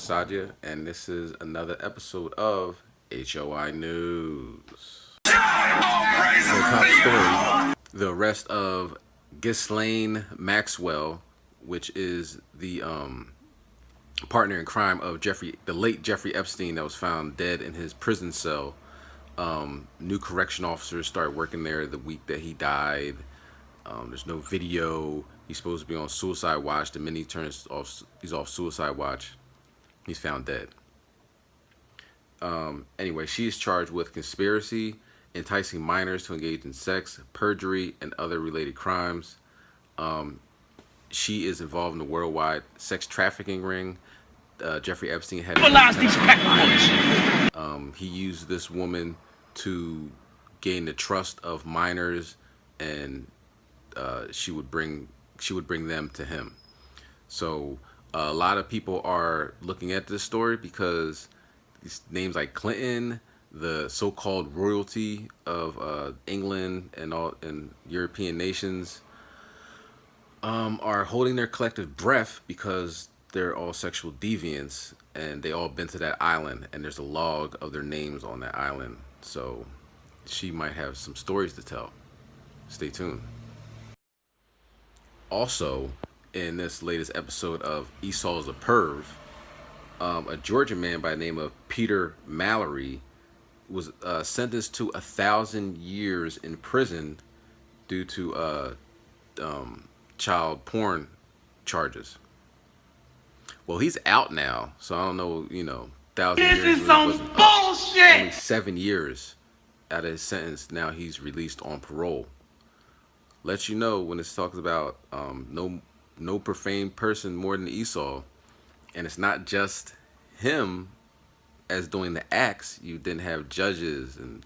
Sadia, and this is another episode of HOI News. The top story: the arrest of Ghislaine Maxwell, which is the partner in crime of the late Jeffrey Epstein, that was found dead in his prison cell. New correction officers started working there the week that he died. There's no video. He's supposed to be on suicide watch. The minute he's off suicide watch, he's found dead. Anyway, she is charged with conspiracy, enticing minors to engage in sex, perjury, and other related crimes. She is involved in the worldwide sex trafficking ring. Jeffrey Epstein had he used this woman to gain the trust of minors, and she would bring them to him. So a lot of people are looking at this story because these names like Clinton, the so-called royalty of England and European nations, are holding their collective breath because they're all sexual deviants and they all been to that island, and there's a log of their names on that island. So she might have some stories to tell. Stay tuned. Also, in this latest episode of Esau's a Perv, a Georgia man by the name of Peter Mallory was sentenced to 1,000 years in prison due to child porn charges. Well, he's out now, so I don't know, 1,000 years. This is some bullshit! Only 7 years out of his sentence. Now he's released on parole. Let you know when it talks about no profane person more than Esau, and it's not just him as doing the acts. You then have judges and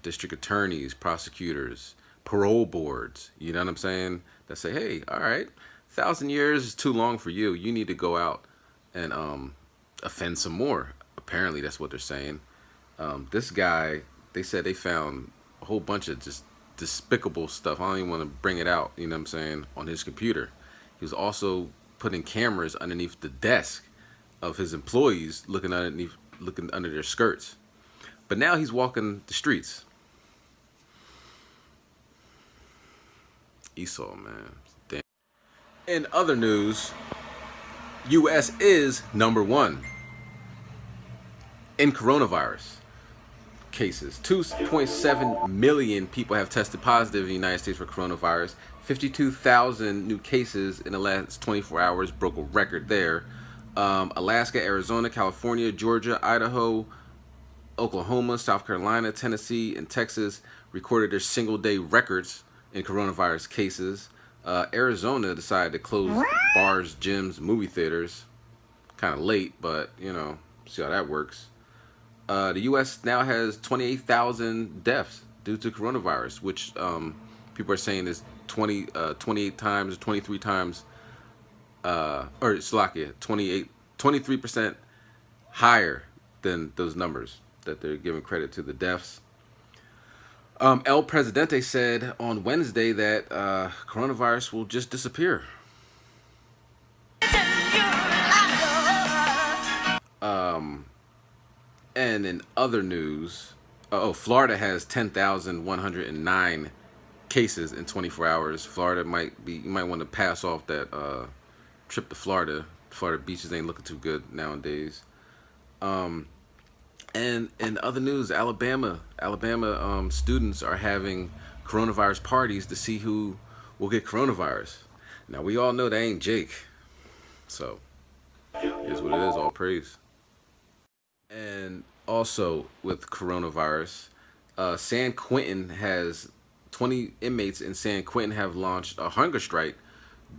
district attorneys, prosecutors, parole boards. You know what I'm saying? That say, hey, all right, 1,000 years is too long for you. You need to go out and offend some more. Apparently, that's what they're saying. This guy, they said they found a whole bunch of just despicable stuff. I don't even want to bring it out, you know what I'm saying, on his computer. He was also putting cameras underneath the desk of his employees, looking under their skirts. But now he's walking the streets. Esau, man. Damn. In other news, U.S. is number 1 in coronavirus cases. 2.7 million people have tested positive in the United States for coronavirus. 52,000 new cases in the last 24 hours, broke a record there. Alaska, Arizona, California, Georgia, Idaho, Oklahoma, South Carolina, Tennessee, and Texas recorded their single-day records in coronavirus cases. Arizona decided to close bars, gyms, movie theaters. Kind of late, but, see how that works. The U.S. now has 28,000 deaths due to coronavirus, which people are saying is 28 times, 23 times, or Slovakia, 23% higher than those numbers that they're giving credit to the deaths. El Presidente said on Wednesday that coronavirus will just disappear. And in other news, Florida has 10,109 cases in 24 hours. Florida you might want to pass off that trip to Florida. Florida beaches ain't looking too good nowadays. And in other news, Alabama students are having coronavirus parties to see who will get coronavirus. Now, we all know that ain't Jake. So, here's what it is, all praise. And also with coronavirus, San Quentin has 20 inmates in San Quentin have launched a hunger strike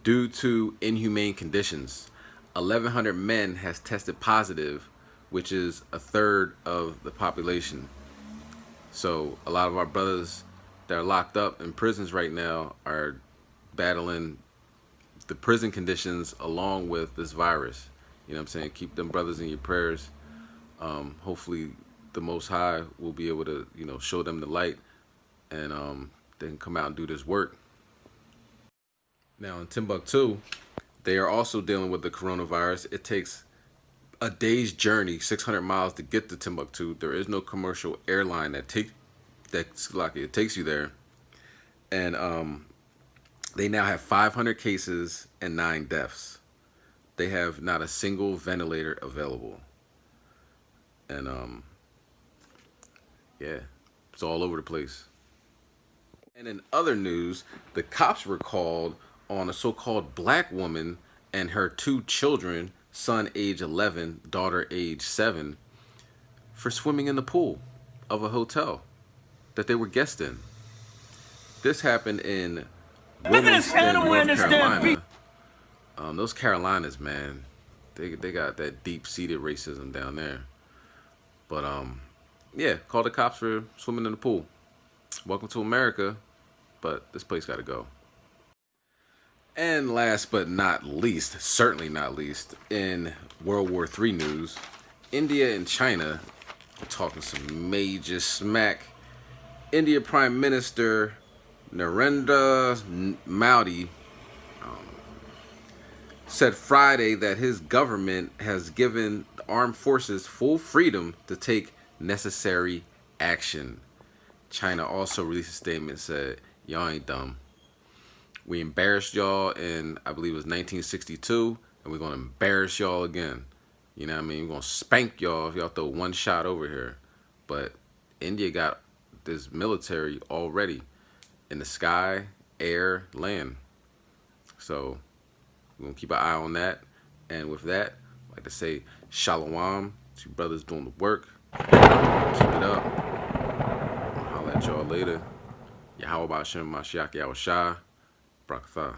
due to inhumane conditions. 1,100 men has tested positive, which is a third of the population. So a lot of our brothers that are locked up in prisons right now are battling the prison conditions along with this virus. You know what I'm saying? Keep them brothers in your prayers. Hopefully the Most High will be able to, show them the light, and they can come out and do this work. Now in Timbuktu, they are also dealing with the coronavirus. It takes a day's journey, 600 miles to get to Timbuktu. There is no commercial airline that takes you there, and they now have 500 cases and 9 deaths. They have not a single ventilator available, and yeah, it's all over the place. And in other news, the cops were called on a so-called black woman and her 2 children, son age 11, daughter age 7, for swimming in the pool of a hotel that they were guests in. This happened in Wilmington, North Carolina. Those Carolinas, man, they got that deep-seated racism down there. But yeah, call the cops for swimming in the pool. Welcome to America, but this place got to go. And last but not least, certainly not least, in World War III news, India and China are talking some major smack. India Prime Minister Narendra Modi said Friday that his government has given the armed forces full freedom to take necessary action. China also released a statement and said, y'all ain't dumb. We embarrassed y'all in, I believe it was 1962, and we're going to embarrass y'all again. You know what I mean? We're going to spank y'all if y'all throw one shot over here. But India got this military already in the sky, air, land. So we're going to keep an eye on that. And with that, I'd like to say shalom to you brothers doing the work. Keep it up. I'll holler at y'all later. Yahweh Bashem Mashiach Yahweh Shah. Brakatha.